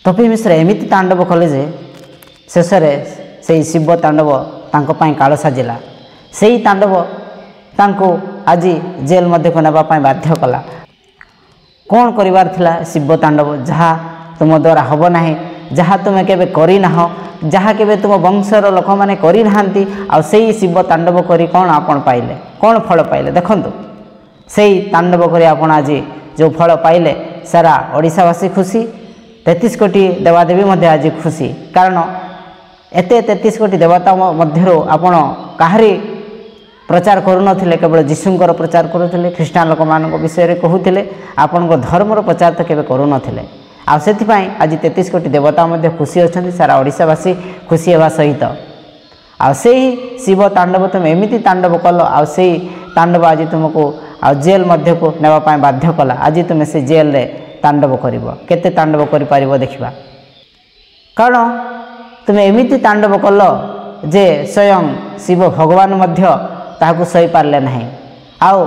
तपी मिश्र एमिति तांडव कले जे शेष से शिव तांडव काल साजिला से ही तांडव तांको आज जेल मध्य को नापी बाध्य कला कौन करिवार थिला शिव तांडव जहाँ तुम द्वारा हम ना जहाँ तुम्हें केबे करी ना जहाँ केबे तुम वंशर लोक मैंने करी नाहांती आ सेई शिव तांडव करी कौन आपण पाइले कौन फल पाइले देखंतु सेई तांडव करी आपण आज जो फल पाइले सारा ओडिशावासी खुशी 33 कोटी देवादेवी मध्य आज खुशी कारण एते 33 कोटी देवता मध्यरो आपण काहरी प्रचार करुनथिले केवल जीशुंकर प्रचार करुथिले ख्रीष्टान लोक मानक विषय रे कहूथिले आपनको धर्मर प्रचार तो केबे करुनथिले आ सेथिपाई आज 33 कोटी देवता मध्य खुशी अछंती सारा ओडिशावासी खुशी हेबा सहित आ सेही शिव तांडव तुम एमिति तांडव कल आ सेही तांडव आज तुमको आ जेल मध्य को नेबा पाई बाध्य कला आज तुम से जेल रे तांडव करिवो केते तांडव करि पारिवो देखिबा कारण तुम एमिति तांडव कल जे स्वयं शिव भगवान मध्य ताहाकु सही पारले नहीं आउ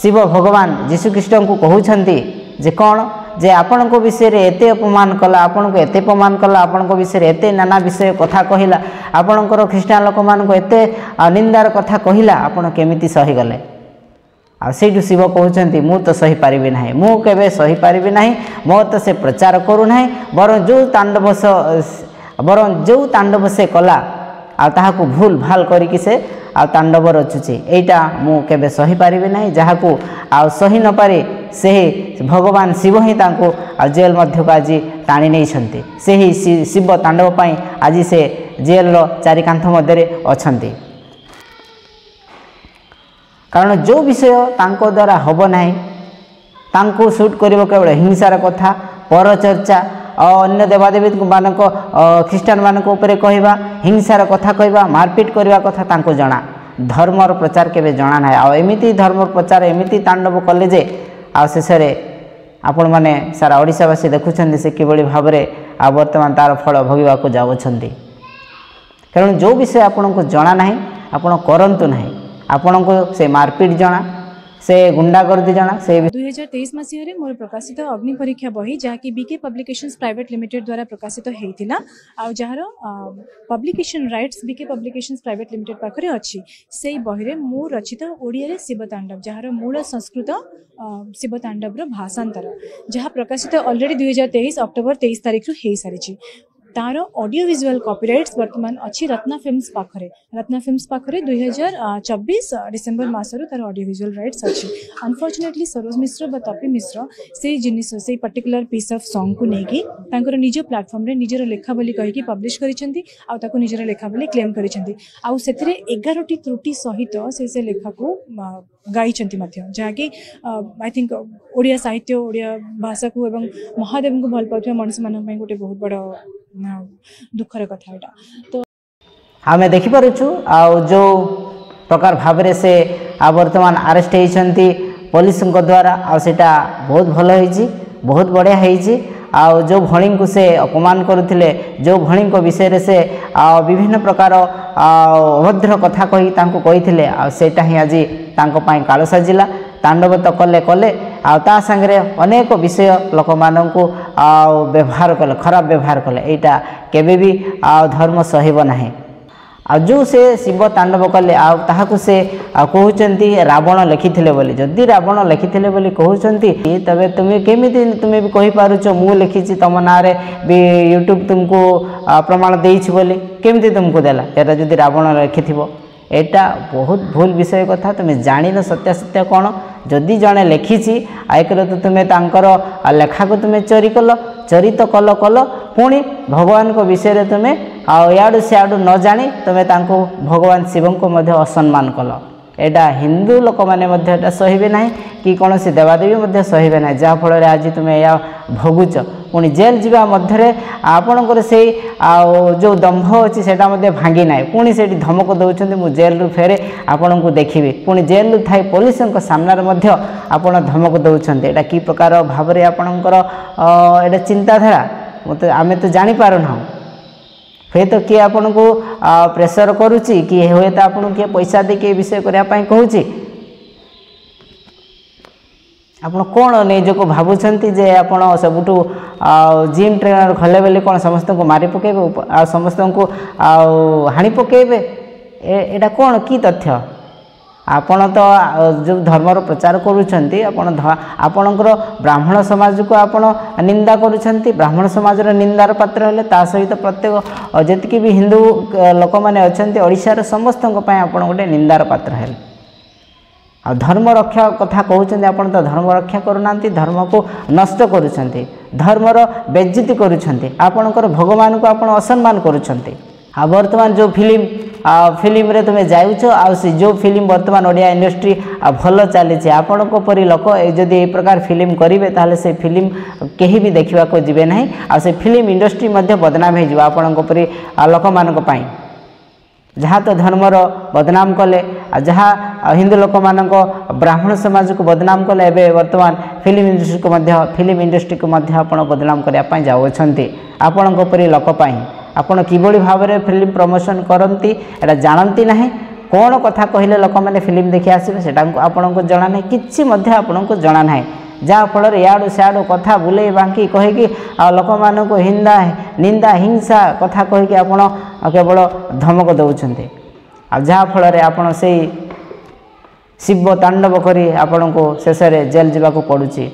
शिव भगवान जीशु ख्रीष्ट को कहउछंती जे कौन जे आपण को विषय रे एते अपमान कला आपण को एते अपमान कला आपण को विषय रे एते नाना विषय कथा कहिला आपणकर ख्रीष्टान लोक मान को एते निंदार कथा कहिला आपण केमिति सही गले आ सेठु शिव कहउछंती मु तो सही पारिबि नाही मु केबे सही पारिबि नाही मो तो से प्रचार करू नाही बरं जो तांडव से कला आ ताहाकु भूल भाल करिकि से आ तांडव रचुची एटा मु केबे सही पारिबि नाही जहाकु आ सही न पारे से भगवान शिव ही तांको आ जेल मध्य को आज टाणी नहीं छंती से ही शिव तांडव पाई आज से जेल रो चारि कांथ मध्य अछंती कारण जो विषय तांको द्वारा हब नाही तांको शूट करिवो केवल हिंसार कथा पर चर्चा अन्य देवादेवी मानक ख्रीष्टान मानक ऊपर कहवा हिंसार कथा कहवा मारपीट करवा कथा तांको जना धर्मर प्रचार केबे जना ना आ एमिति धर्म प्रचार एमिति तांडव कले जे आ शेष आपण माने सारा ओडिशावासी देखुछन्ति से किबळी भाबरे आ वर्तमान तार फल भोगिबा को जाउछन्ति कारण जो विषय आपण को जना नाही आपण करंतु नाही आपण को से मारपीट जना से गुंडागर्दी जना से 2023 मसीह मोर प्रकाशित अग्नि परीक्षा बही जहाँकि बीके पब्लिकेशंस प्राइवेट लिमिटेड द्वारा प्रकाशित होइतिला आ जार publication rights BK publications private limited पाखरे अछि सेई बही रे मो रचित ओडिया रे शिवतांडव जार मूल संस्कृत शिवतांडव रो भाषांतर जहाँ प्रकाशित ऑलरेडी 2023 अक्टोबर 23 तारिख रु हेई सारिछि तार ऑडियो विजुअल कॉपीराइट्स वर्तमान अच्छी रत्ना फिल्म्स पाखरे 2024 डिसेंबर मासरु तार ऑडियो विजुअल राइट्स अच्छी अनफॉर्चुनेटली सरोज मिश्र बा तपी मिश्र से जिनिस से पर्टिकुलर पीस ऑफ सॉन्ग को नेकी तांकर निज प्लेटफॉर्म रे निजर लेखा बोली कहि पब्लिश करिसेंती आ ताको निजर लेखा बोली क्लेम करिसेंती आ सेथिरे 11 टी त्रुटि सहित से लेखा को गाइचंती मध्य जहाँकि आई थिंक ओडिया साहित्य ओडिया भाषा को एवं महादेव को भल पाथुवा मनुष्य मान पई गोटे बहुत बड़ दुखर कथा एटा तो आमे देखि पारुछु आ जो प्रकार भाबरे से आ वर्तमान अरेस्ट हेइचंती पुलिस को द्वारा आ सेटा बहुत भलो हेइची बहुत बढ़िया हेइची आ जो भणी को से अपमान करुथिले जो भणी को विषय रे से विभिन्न प्रकार अभद्र कथा कही तांको कहिथिले आ सेटा ही आज तांको पई काल साजिला तांडव तो कले कले आ संगे अनेक विषय लोक मानू व्यवहार कले खराब व्यवहार कले एटा केबे भी धर्म सहब नाही आ जो से शिव तांडव कले ताहाकु से कहउचंती रावण लिखिथिले बोली जदि रावण लिखिथिले बोली कहउचंती तबे तुमे केमिति तुमे भी कहि पारुचो मु लिखिछि तम नारे भी यूट्यूब तुमको प्रमाण देइछि बोली केमिति तुमको देला एटा जदि रावण लिखिथिबो एटा बहुत भूल विषय कथा तुम्हें जान सत्यासत्य कौन जदि जड़े लिखी एक तो तुम्हें तांकर लेखा को तुम्हें चोरी चोरी तो कल पुणी भगवान को विषय तुम्हें याडू सियाडू न जानी तुम्हें तांको भगवान शिव को असम्मान कल एटा हिंदू लोक मैंने सहे ना कि कौन सी देवादेवी सहे ना जहाँफल आज तुम्हें या भोगुच पुणी जेल जावा मध्य आपणकर से जो दंभ अच्छी से भांगी ना पुणी से धमक दौरान मुझे जेल फेरे आपण को देखी पुणी जेल थी पुलिस सामने आप धमक दौरान एटा कि प्रकार भाव में आपणकर एटा चिंताधारा मत आम तो जापारूना हे तो किए आपन को प्रेसर करुच्ची कि हे तो आपन किए पैसा दे विषय करने कहूँ ଆପଣ କ'ଣ ନିଜକୁ ଭାବୁଛନ୍ତି ଯେ ଆପଣ ସବୁଠୁ ଜିମ୍ ଟ୍ରେନର ଖଲେ ବୋଲି କ'ଣ ସମସ୍ତଙ୍କୁ ମାରି ପକାଇବେ ଆଉ ସମସ୍ତଙ୍କୁ ଆଉ ହାଣି ପକାଇବେ ଏଇଟା କ'ଣ କି ତଥ୍ୟ ଆପଣ ତ ଯେଉଁ ଧର୍ମର ପ୍ରଚାର କରୁଛନ୍ତି ଆପଣଙ୍କର ବ୍ରାହ୍ମଣ ସମାଜକୁ ଆପଣ ନିନ୍ଦା କରୁଛନ୍ତି ବ୍ରାହ୍ମଣ ସମାଜର ନିନ୍ଦାର ପାତ୍ର ହେଲେ ତା ସହିତ ପ୍ରତ୍ୟେକ ଯେତିକି ବି ହିନ୍ଦୁ ଲୋକମାନେ ଅଛନ୍ତି ଓଡ଼ିଶାର ସମସ୍ତଙ୍କ ପାଇଁ ଆପଣ ଗୋଟେ ନିନ୍ଦାର ପାତ୍ର ହେଲେ ଆଉ ଧର୍ମ ରକ୍ଷା କଥା କହୁଛନ୍ତି ଆପଣ ତ ଧର୍ମ ରକ୍ଷା କରୁନାହାନ୍ତି ଧର୍ମକୁ ନଷ୍ଟ କରୁଛନ୍ତି ଧର୍ମର ବେଜ୍ଜତି କରୁଛନ୍ତି ଆପଣଙ୍କର ଭଗବାନଙ୍କୁ ଆପଣ ଅସମ୍ମାନ କରୁଛନ୍ତି ଆଉ ବର୍ତ୍ତମାନ ଯେଉଁ ଫିଲ୍ମରେ ତୁମେ ଯାଉଛ ଆଉ ସେ ଯେଉଁ ଫିଲ୍ମ ବର୍ତ୍ତମାନ ଓଡ଼ିଆ ଇଣ୍ଡଷ୍ଟ୍ରି ଭଲ ଚାଲିଛି ଆପଣଙ୍କ ପରି ଲୋକ ଯଦି ଏହି ପ୍ରକାର ଫିଲ୍ମ କରିବେ ତାହେଲେ ସେ ଫିଲ୍ମ କେହି ବି ଦେଖିବାକୁ ଯିବେ ନାହିଁ ଆଉ ସେ ଫିଲ୍ମ ଇଣ୍ଡଷ୍ଟ୍ରି ମଧ୍ୟ ବଦନାମ ହୋଇଯିବ ଆପଣଙ୍କ ପରି ଲୋକମାନଙ୍କ ପାଇଁ ଯାହା ତ ଧର୍ମର ବଦନାମ କଲେ ଆଉ ଯାହା ହିନ୍ଦୁ ଲୋକମାନଙ୍କ ବ୍ରାହ୍ମଣ ସମାଜକୁ ବଦନାମ କଲେ ଏବେ ବର୍ତ୍ତମାନ ଫିଲ୍ମ ଇଣ୍ଡଷ୍ଟ୍ରିକୁ ମଧ୍ୟ ଆପଣ ବଦନାମ କରିବା ପାଇଁ ଯାଉଛନ୍ତି ଆପଣଙ୍କ ପରି ଲୋକ ପାଇଁ ଆପଣ କିଭଳି ଭାବରେ ଫିଲ୍ମ ପ୍ରମୋଶନ କରନ୍ତି ଏଟା ଜାଣନ୍ତି ନାହିଁ କ'ଣ କଥା କହିଲେ ଲୋକମାନେ ଫିଲ୍ମ ଦେଖି ଆସିବେ ସେଟା ଆପଣଙ୍କୁ ଜଣା ନାହିଁ କିଛି ମଧ୍ୟ ଆପଣଙ୍କୁ ଜଣା ନାହିଁ ଯାହାଫଳରେ ଇଆଡ଼ୁ ସିଆଡ଼ୁ କଥା ବୁଲେଇ ବାଙ୍କି କହିକି ଆଉ ଲୋକମାନଙ୍କୁ ନିନ୍ଦା ହିଂସା କଥା କହିକି ଆପଣ କେବଳ ଧମକ ଦେଉଛନ୍ତି ଆଉ ଯାହାଫଳରେ ଆପଣ ସେଇ ଶିବ ତାଣ୍ଡବ କରି ଆପଣଙ୍କୁ ଶେଷରେ ଜେଲ ଯିବାକୁ ପଡ଼ୁଛି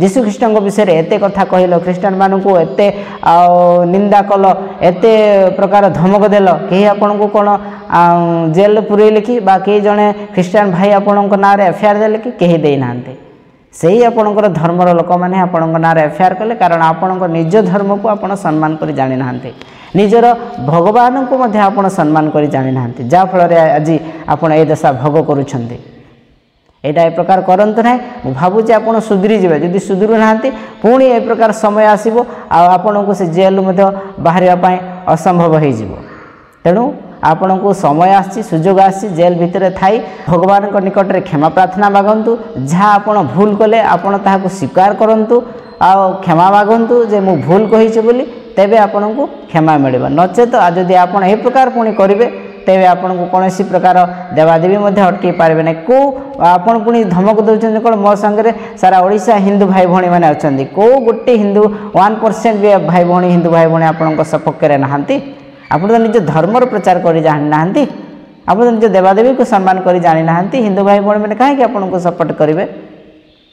ଯୀଶୁଖ୍ରୀଷ୍ଟଙ୍କ ବିଷୟରେ ଏତେ କଥା କହିଲ ଖ୍ରୀଷ୍ଟିଆନମାନଙ୍କୁ ଏତେ ନିନ୍ଦା କଲ ଏତେ ପ୍ରକାର ଧମକ ଦେଲ କେହି ଆପଣଙ୍କୁ କ'ଣ ଜେଲରେ ପୁରେଇଲେ କି ବା କେହି ଜଣେ ଖ୍ରୀଷ୍ଟିଆନ ଭାଇ ଆପଣଙ୍କ ନାଁରେ ଏଫଆଇଆର ଦେଲେ କି କେହି ଦେଇନାହାନ୍ତି ସେହି ଆପଣଙ୍କର ଧର୍ମର ଲୋକମାନେ ଆପଣଙ୍କ ନାଁରେ ଏଫଆଇଆର କଲେ କାରଣ ଆପଣଙ୍କ ନିଜ ଧର୍ମକୁ ଆପଣ ସମ୍ମାନ କରି ଜାଣିନାହାନ୍ତି ନିଜର ଭଗବାନଙ୍କୁ ମଧ୍ୟ ଆପଣ ସମ୍ମାନ କରି ଜାଣିନାହାନ୍ତି ଯାହାଫଳରେ ଆଜି ଆପଣ ଏ ଦଶା ଭୋଗ କରୁଛନ୍ତି ଏଇଟା ଏ ପ୍ରକାର କରନ୍ତୁ ନାହିଁ ମୁଁ ଭାବୁଛି ଆପଣ ସୁଧୁରି ଯିବେ ଯଦି ସୁଧୁରୁ ନାହାନ୍ତି ପୁଣି ଏ ପ୍ରକାର ସମୟ ଆସିବ ଆଉ ଆପଣଙ୍କୁ ସେ ଜେଲରୁ ମଧ୍ୟ ବାହାରିବା ପାଇଁ ଅସମ୍ଭବ ହୋଇଯିବ ତେଣୁ ଆପଣଙ୍କୁ ସମୟ ଆସିଛି ସୁଯୋଗ ଆସିଛି ଜେଲ ଭିତରେ ଥାଇ ଭଗବାନଙ୍କ ନିକଟରେ କ୍ଷମା ପ୍ରାର୍ଥନା ମାଗନ୍ତୁ ଯାହା ଆପଣ ଭୁଲ କଲେ ଆପଣ ତାହାକୁ ସ୍ୱୀକାର କରନ୍ତୁ ଆଉ କ୍ଷମା ମାଗନ୍ତୁ ଯେ ମୁଁ ଭୁଲ କହିଛି ବୋଲି ତେବେ ଆପଣଙ୍କୁ କ୍ଷମା ମିଳିବ ନଚେତ ଯଦି ଆପଣ ଏ ପ୍ରକାର ପୁଣି କରିବେ ତେବେ ଆପଣଙ୍କୁ କୌଣସି ପ୍ରକାର ଦେବାଦେବୀ ମଧ୍ୟ ଅଟକାଇ ପାରିବେ ନାହିଁ କେଉଁ ଆପଣ ପୁଣି ଧମକ ଦେଉଛନ୍ତି କ'ଣ ମୋ ସାଙ୍ଗରେ ସାରା ଓଡ଼ିଶା ହିନ୍ଦୁ ଭାଇ ଭଉଣୀମାନେ ଅଛନ୍ତି କେଉଁ ଗୋଟେ ହିନ୍ଦୁ 1% ବି ଭାଇ ଭଉଣୀ ହିନ୍ଦୁ ଭାଇ ଭଉଣୀ ଆପଣଙ୍କ ସପକ୍ଷରେ ନାହାନ୍ତି ଆପଣ ତ ନିଜ ଧର୍ମର ପ୍ରଚାର କରି ଜାଣିନାହାନ୍ତି ଆପଣ ତ ନିଜ ଦେବାଦେବୀକୁ ସମ୍ମାନ କରି ଜାଣିନାହାନ୍ତି ହିନ୍ଦୁ ଭାଇ ଭଉଣୀମାନେ କାହିଁକି ଆପଣଙ୍କୁ ସପୋର୍ଟ କରିବେ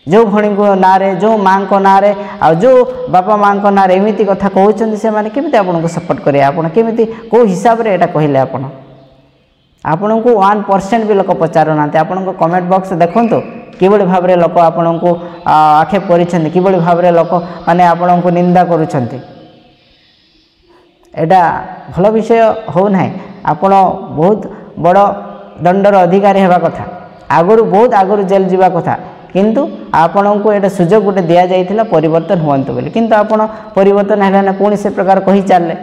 ଯେଉଁ ଭଉଣୀଙ୍କ ନାଁରେ ଯେଉଁ ମାଆଙ୍କ ନାଁରେ ଆଉ ଯେଉଁ ବାପା ମାଆଙ୍କ ନାଁରେ ଏମିତି କଥା କହୁଛନ୍ତି ସେମାନେ କେମିତି ଆପଣଙ୍କୁ ସପୋର୍ଟ କରିବେ ଆପଣ କେମିତି କେଉଁ ହିସାବରେ ଏଇଟା କହିଲେ ଆପଣଙ୍କୁ 1% ବି ଲୋକ ପଚାରୁନାହାନ୍ତି ଆପଣଙ୍କ କମେଣ୍ଟ ବକ୍ସ ଦେଖନ୍ତୁ କିଭଳି ଭାବରେ ଲୋକ ଆପଣଙ୍କୁ ଆକ୍ଷେପ କରିଛନ୍ତି କିଭଳି ଭାବରେ ଲୋକମାନେ ଆପଣଙ୍କୁ ନିନ୍ଦା କରୁଛନ୍ତି ଏଇଟା ଭଲ ବିଷୟ ହେଉନାହିଁ ଆପଣ ବହୁତ ବଡ଼ ଦଣ୍ଡର ଅଧିକାରୀ ହେବା କଥା ବହୁତ ଆଗରୁ ଜେଲ୍ ଯିବା କଥା କିନ୍ତୁ ଆପଣଙ୍କୁ ଏଇଟା ସୁଯୋଗ ଗୋଟେ ଦିଆଯାଇଥିଲା ପରିବର୍ତ୍ତନ ହୁଅନ୍ତୁ ବୋଲି କିନ୍ତୁ ଆପଣ ପରିବର୍ତ୍ତନ ହେଲା ନା ପୁଣି ସେ ପ୍ରକାର କହି ଚାଲିଲେ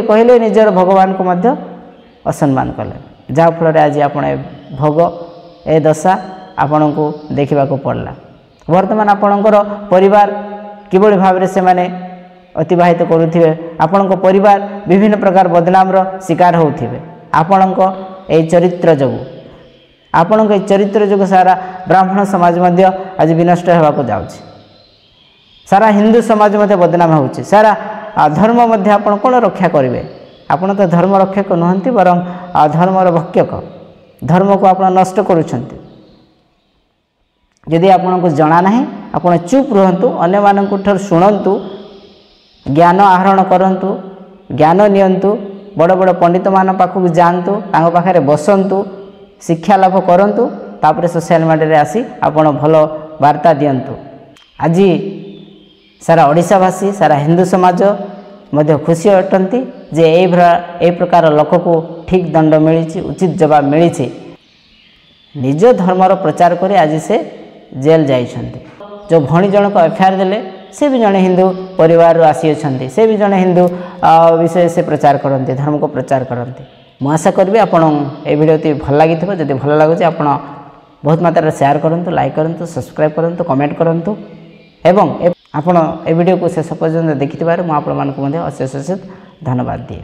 କହିଲେ ନିଜର ଭଗବାନଙ୍କୁ ମଧ୍ୟ ଅସମ୍ମାନ କଲେ ଯାହାଫଳରେ ଆଜି ଆପଣ ଭୋଗ ଏ ଦଶା ଆପଣଙ୍କୁ ଦେଖିବାକୁ ପଡ଼ିଲା ବର୍ତ୍ତମାନ ଆପଣଙ୍କର ପରିବାର କିଭଳି ଭାବରେ ସେମାନେ ଅତିବାହିତ କରୁଥିବେ ଆପଣଙ୍କ ପରିବାର ବିଭିନ୍ନ ପ୍ରକାର ବଦନାମର ଶିକାର ହେଉଥିବେ ଆପଣଙ୍କ ଏହି ଚରିତ୍ର ଯୋଗୁଁ ଆପଣଙ୍କ ଏହି ଚରିତ୍ର ଯୋଗୁଁ ସାରା ବ୍ରାହ୍ମଣ ସମାଜ ମଧ୍ୟ ଆଜି ବିନଷ୍ଟ ହେବାକୁ ଯାଉଛି ସାରା ହିନ୍ଦୁ ସମାଜ ମଧ୍ୟ ବଦନାମ ହେଉଛି ସାରା ଧର୍ମ ମଧ୍ୟ ଆପଣ କ'ଣ ରକ୍ଷା କରିବେ ଆପଣ ତ ଧର୍ମ ରକ୍ଷକ ନୁହନ୍ତି ବରଂ ଧର୍ମର ଭକ୍ଷକ ଧର୍ମକୁ ଆପଣ ନଷ୍ଟ କରୁଛନ୍ତି ଯଦି ଆପଣଙ୍କୁ ଜଣା ନାହିଁ ଆପଣ ଚୁପ୍ ରୁହନ୍ତୁ ଅନ୍ୟମାନଙ୍କ ଠାରୁ ଶୁଣନ୍ତୁ ଜ୍ଞାନ ଆହରଣ କରନ୍ତୁ ଜ୍ଞାନ ନିଅନ୍ତୁ ବଡ଼ ବଡ଼ ପଣ୍ଡିତମାନଙ୍କ ପାଖକୁ ଯାଆନ୍ତୁ ତାଙ୍କ ପାଖରେ ବସନ୍ତୁ ଶିକ୍ଷା ଲାଭ କରନ୍ତୁ ତାପରେ ସୋସିଆଲ ମିଡ଼ିଆରେ ଆସି ଆପଣ ଭଲ ବାର୍ତ୍ତା ଦିଅନ୍ତୁ ଆଜି ସାରା ଓଡ଼ିଶାବାସୀ ସାରା ହିନ୍ଦୁ ସମାଜ ମଧ୍ୟ ଖୁସି ଅଟନ୍ତି ଯେ এই ପ୍ରକାର ଲୋକକୁ ଠିକ୍ ଦଣ୍ଡ ମିଳିଛି ଉଚିତ ଜବାବ ମିଳିଛି ନିଜ ଧର୍ମର ପ୍ରଚାର କରି ଆଜି ସେ ଜେଲ୍ ଯାଇଛନ୍ତି ଯେଉଁ ଭଉଣୀ ଜଣକ ଏଫଆଇଆର ଦେଲେ ସେ ବି ଜଣେ ହିନ୍ଦୁ ପରିବାରରୁ ଆସିଅଛନ୍ତି ସେ ବି ଜଣେ ହିନ୍ଦୁ ବିଷୟରେ ସେ ପ୍ରଚାର କରନ୍ତି ଧର୍ମକୁ ପ୍ରଚାର କରନ୍ତି ମୁଁ ଆଶା କରିବି ଆପଣ এই ଭିଡ଼ିଓଟି ଭଲ ଲାଗିଥିବ ଯଦି ଭଲ ଲାଗୁଛି ଆପଣ ବହୁତ ମାତ୍ରାରେ ସେୟାର କରନ୍ତୁ ଲାଇକ୍ କରନ୍ତୁ ସବସ୍କ୍ରାଇବ୍ କରନ୍ତୁ କମେଣ୍ଟ କରନ୍ତୁ ଏବଂ ଆପଣ এই ଭିଡ଼ିଓକୁ ଶେଷ ପର୍ଯ୍ୟନ୍ତ ଦେଖିଥିବାରୁ ମୁଁ ଆପଣମାନଙ୍କୁ ମଧ୍ୟ ଅଶେଷ ଧନ୍ୟବାଦ ଦିଏ।